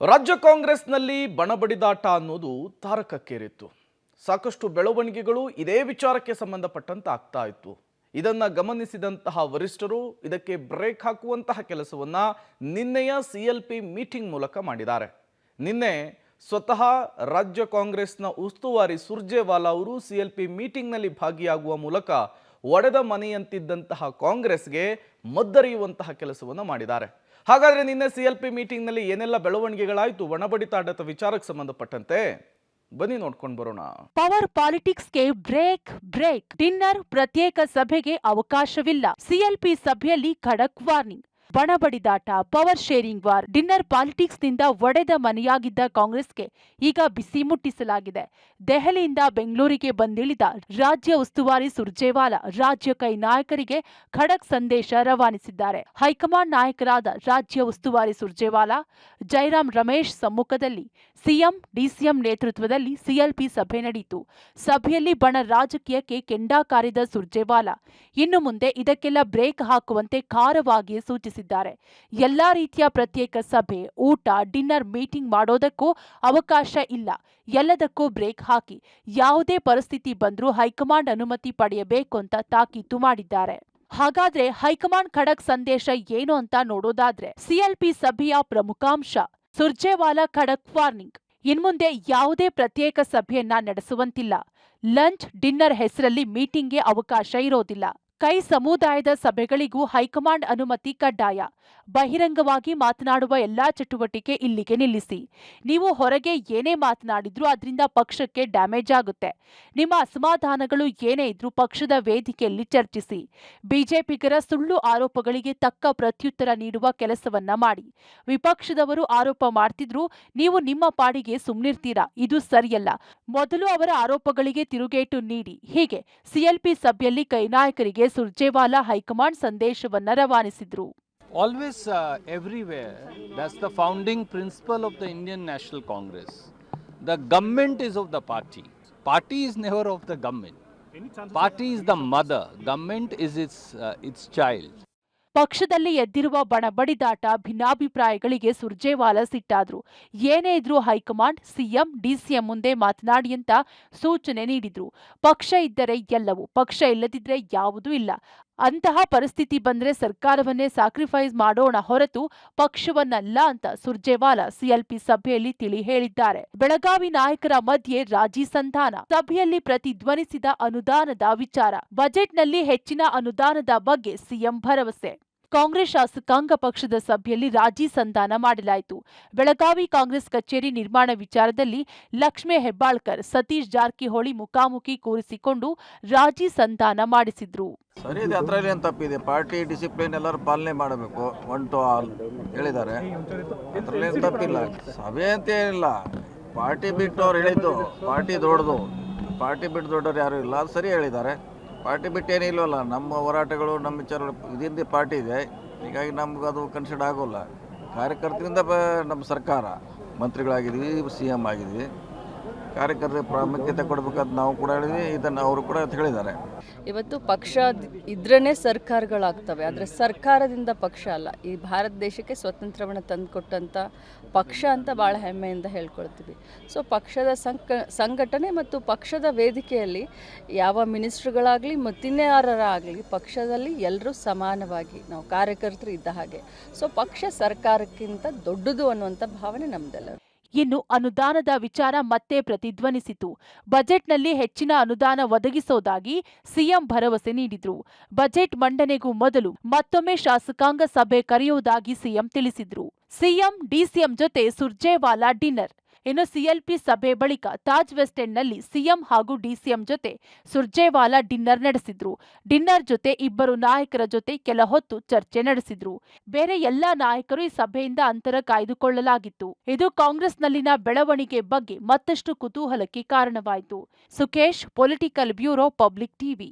ರಾಜ್ಯ ಕಾಂಗ್ರೆಸ್ನಲ್ಲಿ ಬಣಬಡಿದಾಟ ಅನ್ನೋದು ತಾರಕಕ್ಕೇರಿತ್ತು. ಸಾಕಷ್ಟು ಬೆಳವಣಿಗೆಗಳು ಇದೇ ವಿಚಾರಕ್ಕೆ ಸಂಬಂಧಪಟ್ಟಂತೆ ಆಗ್ತಾ ಇತ್ತು. ಇದನ್ನ ಗಮನಿಸಿದಂತಹ ವರಿಷ್ಠರು ಇದಕ್ಕೆ ಬ್ರೇಕ್ ಹಾಕುವಂತಹ ಕೆಲಸವನ್ನ ನಿನ್ನೆಯ ಸಿಎಲ್ಪಿ ಮೀಟಿಂಗ್ ಮೂಲಕ ಮಾಡಿದ್ದಾರೆ. ನಿನ್ನೆ ಸ್ವತಃ ರಾಜ್ಯ ಕಾಂಗ್ರೆಸ್ನ ಉಸ್ತುವಾರಿ ಸುರ್ಜೇವಾಲಾ ಅವರು ಸಿಎಲ್ಪಿ ಮೀಟಿಂಗ್ನಲ್ಲಿ ಭಾಗಿಯಾಗುವ ಮೂಲಕ ಒಡೆದ ಮನೆಯಂತಿದ್ದಂತಹ ಕಾಂಗ್ರೆಸ್ಗೆ ಮದ್ದರಿಯುವಂತಹ ಕೆಲಸವನ್ನು ಮಾಡಿದ್ದಾರೆ. ಹಾಗಾದ್ರೆ ನಿನ್ನೆ ಸಿಎಲ್ಪಿ ಮೀಟಿಂಗ್ನಲ್ಲಿ ಏನೆಲ್ಲ ಬೆಳವಣಿಗೆಗಳಾಯಿತು ಬಣಬಡಿತಾಟದ ವಿಚಾರಕ್ಕೆ ಸಂಬಂಧಪಟ್ಟಂತೆ ಬನ್ನಿ ನೋಡ್ಕೊಂಡು ಬರೋಣ. ಪವರ್ ಪಾಲಿಟಿಕ್ಸ್ಗೆ ಬ್ರೇಕ್ ಡಿನ್ನರ್ ಪ್ರತ್ಯೇಕ ಸಭೆಗೆ ಅವಕಾಶವಿಲ್ಲ. ಸಿಎಲ್ಪಿ ಸಭೆಯಲ್ಲಿ ಖಡಕ್ ವಾರ್ನಿಂಗ್. ಬಣಬಡಿದಾಟ, power sharing war, dinner politics ನಿಂದ ಒಡೆದ ಮನೆಯಾಗಿದ್ದ ಕಾಂಗ್ರೆಸ್ಗೆ ಈಗ ಬಿಸಿ ಮುಟ್ಟಿಸಲಾಗಿದೆ. ದೆಹಲಿಯಿಂದ ಬೆಂಗಳೂರಿಗೆ ಬಂದಿಳಿದ ರಾಜ್ಯ ಉಸ್ತುವಾರಿ ಸುರ್ಜೇವಾಲಾ ರಾಜ್ಯ ಕೈ ನಾಯಕರಿಗೆ ಖಡಕ್ ಸಂದೇಶ ರವಾನಿಸಿದ್ದಾರೆ. ಹೈಕಮಾಂಡ್ ನಾಯಕರಾದ ರಾಜ್ಯ ಉಸ್ತುವಾರಿ ಸುರ್ಜೇವಾಲಾ, ಜೈರಾಮ್ ರಮೇಶ್ ಸಮ್ಮುಖದಲ್ಲಿ ಸಿಎಂ, ಡಿಸಿಎಂ ನೇತೃತ್ವದಲ್ಲಿ ಸಿಎಲ್ಪಿ ಸಭೆ ನಡೆಯಿತು. ಸಭೆಯಲ್ಲಿ ಬಣ ರಾಜಕೀಯಕ್ಕೆ ಕೆಂಡ ಕಾರಿದ ಸುರ್ಜೇವಾಲಾ ಇನ್ನು ಮುಂದೆ ಇದಕ್ಕೆಲ್ಲ ಬ್ರೇಕ್ ಹಾಕುವಂತೆ ಖಾರವಾಗಿ ಸೂಚಿಸಿದ್ದಾರೆ. ಎಲ್ಲಾ ರೀತಿಯ ಪ್ರತ್ಯೇಕ ಸಭೆ, ಊಟ, ಡಿನ್ನರ್, ಮೀಟಿಂಗ್ ಮಾಡೋದಕ್ಕೂ ಅವಕಾಶ ಇಲ್ಲ. ಎಲ್ಲದಕ್ಕೂ ಬ್ರೇಕ್ ಹಾಕಿ ಯಾವುದೇ ಪರಿಸ್ಥಿತಿ ಬಂದರೂ ಹೈಕಮಾಂಡ್ ಅನುಮತಿ ಪಡೆಯಬೇಕು ಅಂತ ತಾಕೀತು ಮಾಡಿದ್ದಾರೆ. ಹಾಗಾದ್ರೆ ಹೈಕಮಾಂಡ್ ಖಡಕ್ ಸಂದೇಶ ಏನು ಅಂತ ನೋಡೋದಾದ್ರೆ, ಸಿಎಲ್ಪಿ ಸಭೆಯ ಪ್ರಮುಖಾಂಶ ಸುರ್ಜೇವಾಲಾ ಖಡಕ್ ವಾರ್ನಿಂಗ್. ಇನ್ಮುಂದೆ ಯಾವುದೇ ಪ್ರತ್ಯೇಕ ಸಭೆಯನ್ನ ನಡೆಸುವಂತಿಲ್ಲ. ಲಂಚ್, ಡಿನ್ನರ್ ಹೆಸರಲ್ಲಿ ಮೀಟಿಂಗ್ಗೆ ಅವಕಾಶ ಇರೋದಿಲ್ಲ. ಕೈ ಸಮುದಾಯದ ಸಭೆಗಳಿಗೂ ಹೈಕಮಾಂಡ್ ಅನುಮತಿ ಕಡ್ಡಾಯ. ಬಹಿರಂಗವಾಗಿ ಮಾತನಾಡುವ ಎಲ್ಲಾ ಚಟುವಟಿಕೆ ಇಲ್ಲಿಗೆ ನಿಲ್ಲಿಸಿ. ನೀವು ಹೊರಗೆ ಏನೇ ಮಾತನಾಡಿದ್ರೂ ಅದರಿಂದ ಪಕ್ಷಕ್ಕೆ ಡ್ಯಾಮೇಜ್ ಆಗುತ್ತೆ. ನಿಮ್ಮ ಅಸಮಾಧಾನಗಳು ಏನೇ ಇದ್ರೂ ಪಕ್ಷದ ವೇದಿಕೆಯಲ್ಲಿ ಚರ್ಚಿಸಿ. ಬಿಜೆಪಿಗರ ಸುಳ್ಳು ಆರೋಪಗಳಿಗೆ ತಕ್ಕ ಪ್ರತ್ಯುತ್ತರ ನೀಡುವ ಕೆಲಸವನ್ನ ಮಾಡಿ. ವಿಪಕ್ಷದವರು ಆರೋಪ ಮಾಡ್ತಿದ್ರು, ನೀವು ನಿಮ್ಮ ಪಾಡಿಗೆ ಸುಮ್ನಿರ್ತೀರಾ, ಇದು ಸರಿಯಲ್ಲ. ಮೊದಲು ಅವರ ಆರೋಪಗಳಿಗೆ ತಿರುಗೇಟು ನೀಡಿ. ಹೀಗೆ ಸಿಎಲ್ಪಿ ಸಭೆಯಲ್ಲಿ ಕೈ ನಾಯಕರಿಗೆ ಸುರ್ಜೇವಾಲಾ ಹೈಕಮಾಂಡ್ ಸಂದೇಶವನ್ನ ರವಾನಿಸಿದ್ರು. Always, everywhere, that's the founding principle of the Indian National Congress. The government is of the party. Party is never of the government. Party is the mother. Government is its child. ಪಕ್ಷದಲ್ಲಿ ಎದ್ದಿರುವ ಬಣಬಡಿದಾಟ, ಭಿನ್ನಾಭಿಪ್ರಾಯಗಳಿಗೆ ಸುರ್ಜೇವಾಲಾ ಸಿಟ್ಟಾದ್ರು. ಏನೇ ಇದ್ರೂ high command, CM, DCM ಮುಂದೆ ಮಾತನಾಡಿ ಅಂತ ಸೂಚನೆ ನೀಡಿದ್ರು. ಪಕ್ಷ ಇದ್ದರೆ ಎಲ್ಲವೂ, ಪಕ್ಷ ಇಲ್ಲದಿದ್ರೆ ಯಾವುದೂ ಇಲ್ಲ. ಅಂತಹ ಪರಿಸ್ಥಿತಿ ಬಂದ್ರೆ ಸರ್ಕಾರವನ್ನೇ ಸ್ಯಾಕ್ರಿಫೈಸ್ ಮಾಡೋಣ ಹೊರತು ಪಕ್ಷವನ್ನಲ್ಲ ಅಂತ ಸುರ್ಜೇವಾಲಾ ಸಿಎಲ್ಪಿ ಸಭೆಯಲ್ಲಿ ತಿಳಿ ಹೇಳಿದ್ದಾರೆ. ಬೆಳಗಾವಿ ನಾಯಕರ ಮಧ್ಯೆ ರಾಜಿ ಸಂಧಾನ. ಸಭೆಯಲ್ಲಿ ಪ್ರತಿಧ್ವನಿಸಿದ ಅನುದಾನದ ವಿಚಾರ. ಬಜೆಟ್ನಲ್ಲಿ ಹೆಚ್ಚಿನ ಅನುದಾನದ ಬಗ್ಗೆ ಸಿಎಂ ಭರವಸೆ. ಕಾಂಗ್ರೆಸ್ ಶಾಸಕಾಂಗ ಪಕ್ಷದ ಸಭೆಯಲ್ಲಿ ರಾಜಿ ಸಂಧಾನ ಮಾಡಲಾಯಿತು. ಬೆಳಗಾವಿ ಕಾಂಗ್ರೆಸ್ ಕಚೇರಿ ನಿರ್ಮಾಣ ವಿಚಾರದಲ್ಲಿ ಲಕ್ಷ್ಮೇ ಹೆಬ್ಬಾಳ್ಕರ್, ಸತೀಶ್ ಜಾರಕಿಹೊಳಿ ಮುಖಾಮುಖಿ ಕೂರಿಸಿಕೊಂಡು ರಾಜಿ ಸಂಧಾನ ಮಾಡಿಸಿದ್ರು. ಸರಿ ಇದೆ, ಅದರಲ್ಲಿ ಏನು ತಪ್ಪಿದೆ? ಪಾರ್ಟಿ ಡಿಸಿಪ್ಲಿನ್ ಎಲ್ಲರೂ ಪಾಲನೆ ಮಾಡಬೇಕು. 1 to all ಹೇಳಿದ್ದಾರೆ, ಅದರಲ್ಲಿ ಏನು ತಪ್ಪಿಲ್ಲ. ಸಭೆ ಅಂತ ಏನಿಲ್ಲ, ಪಾರ್ಟಿ ಬಿಟ್ಟು ಅವ್ರು ಹೇಳಿದ್ದು. ಪಾರ್ಟಿ ದೊಡ್ಡದು, ಪಾರ್ಟಿ ಬಿಟ್ಟು ದೊಡ್ಡವ್ರು ಯಾರು ಇಲ್ಲ, ಅದು ಸರಿ ಹೇಳಿದ್ದಾರೆ. ಪಾರ್ಟಿ ಬಿಟ್ಟು ಏನಿಲ್ವಲ್ಲ, ನಮ್ಮ ಹೋರಾಟಗಳು, ನಮ್ಮ ವಿಚಾರಗಳು ಇದರಿಂದ ಪಾರ್ಟಿ ಇದೆ. ಹೀಗಾಗಿ ನಮ್ಗೆ ಅದು ಕನ್ಸಿಡರ್ ಆಗೋಲ್ಲ. ಕಾರ್ಯಕರ್ತರಿಂದ ನಮ್ಮ ಸರ್ಕಾರ, ಮಂತ್ರಿಗಳಾಗಿದ್ವಿ, CM ಆಗಿದ್ವಿ, ಕಾರ್ಯಕರ್ತರಿಗೆ ಪ್ರಾಮುಖ್ಯತೆ ಕೊಡಬೇಕಂತ ನಾವು ಕೂಡ ಹೇಳಿದ್ವಿ. ಇದನ್ನು ಅವರು ಕೂಡ ಹೇಳಿದ್ದಾರೆ. ಇವತ್ತು ಪಕ್ಷ ಇದ್ರೇ ಸರ್ಕಾರಗಳಾಗ್ತವೆ, ಆದರೆ ಸರ್ಕಾರದಿಂದ ಪಕ್ಷ ಅಲ್ಲ. ಈ ಭಾರತ ದೇಶಕ್ಕೆ ಸ್ವಾತಂತ್ರ್ಯವನ್ನು ತಂದುಕೊಟ್ಟಂಥ ಪಕ್ಷ ಅಂತ ಭಾಳ ಹೆಮ್ಮೆಯಿಂದ ಹೇಳ್ಕೊಳ್ತೀವಿ. ಸೊ ಪಕ್ಷದ ಸಂಘಟನೆ ಮತ್ತು ಪಕ್ಷದ ವೇದಿಕೆಯಲ್ಲಿ ಯಾವ ಮಿನಿಸ್ಟ್ರುಗಳಾಗಲಿ ಮತ್ತಿನ್ಯಾರಾಗಲಿ ಪಕ್ಷದಲ್ಲಿ ಎಲ್ಲರೂ ಸಮಾನವಾಗಿ ನಾವು ಕಾರ್ಯಕರ್ತರು ಇದ್ದ ಹಾಗೆ. ಸೊ ಪಕ್ಷ ಸರ್ಕಾರಕ್ಕಿಂತ ದೊಡ್ಡದು ಅನ್ನುವಂಥ ಭಾವನೆ ನಮ್ಮದೆಲ್ಲ. ಇನ್ನು ಅನುದಾನದ ವಿಚಾರ ಮತ್ತೆ ಪ್ರತಿಧ್ವನಿಸಿತು. ಬಜೆಟ್ನಲ್ಲಿ ಹೆಚ್ಚಿನ ಅನುದಾನ ಒದಗಿಸೋದಾಗಿ ಸಿಎಂ ಭರವಸೆ ನೀಡಿದ್ರು. ಬಜೆಟ್ ಮಂಡನೆಗೂ ಮೊದಲು ಮತ್ತೊಮ್ಮೆ ಶಾಸಕಾಂಗ ಸಭೆ ಕರೆಯುವುದಾಗಿ ಸಿಎಂ ತಿಳಿಸಿದ್ರು. ಸಿಎಂ, ಡಿಸಿಎಂ ಜೊತೆ ಸುರ್ಜೇವಾಲಾ ಡಿನ್ನರ್. ಇನ್ನು ಸಿಎಲ್ಪಿ ಸಭೆ ಬಳಿಕ ತಾಜ್ ವೆಸ್ಟ್ ಎಂಡ್ನಲ್ಲಿ ಸಿಎಂ ಹಾಗೂ ಡಿಸಿಎಂ ಜೊತೆ ಸುರ್ಜೇವಾಲಾ ಡಿನ್ನರ್ ನಡೆಸಿದ್ರು. ಡಿನ್ನರ್ ಜೊತೆ ಇಬ್ಬರು ನಾಯಕರ ಜೊತೆ ಕೆಲ ಹೊತ್ತು ಚರ್ಚೆ ನಡೆಸಿದ್ರು. ಬೇರೆ ಎಲ್ಲಾ ನಾಯಕರು ಈ ಸಭೆಯಿಂದ ಅಂತರ ಕಾಯ್ದುಕೊಳ್ಳಲಾಗಿತ್ತು. ಇದು ಕಾಂಗ್ರೆಸ್ನಲ್ಲಿನ ಬೆಳವಣಿಗೆ ಬಗ್ಗೆ ಮತ್ತಷ್ಟು ಕುತೂಹಲಕ್ಕೆ ಕಾರಣವಾಯಿತು. Sukhesh, political bureau, public TV.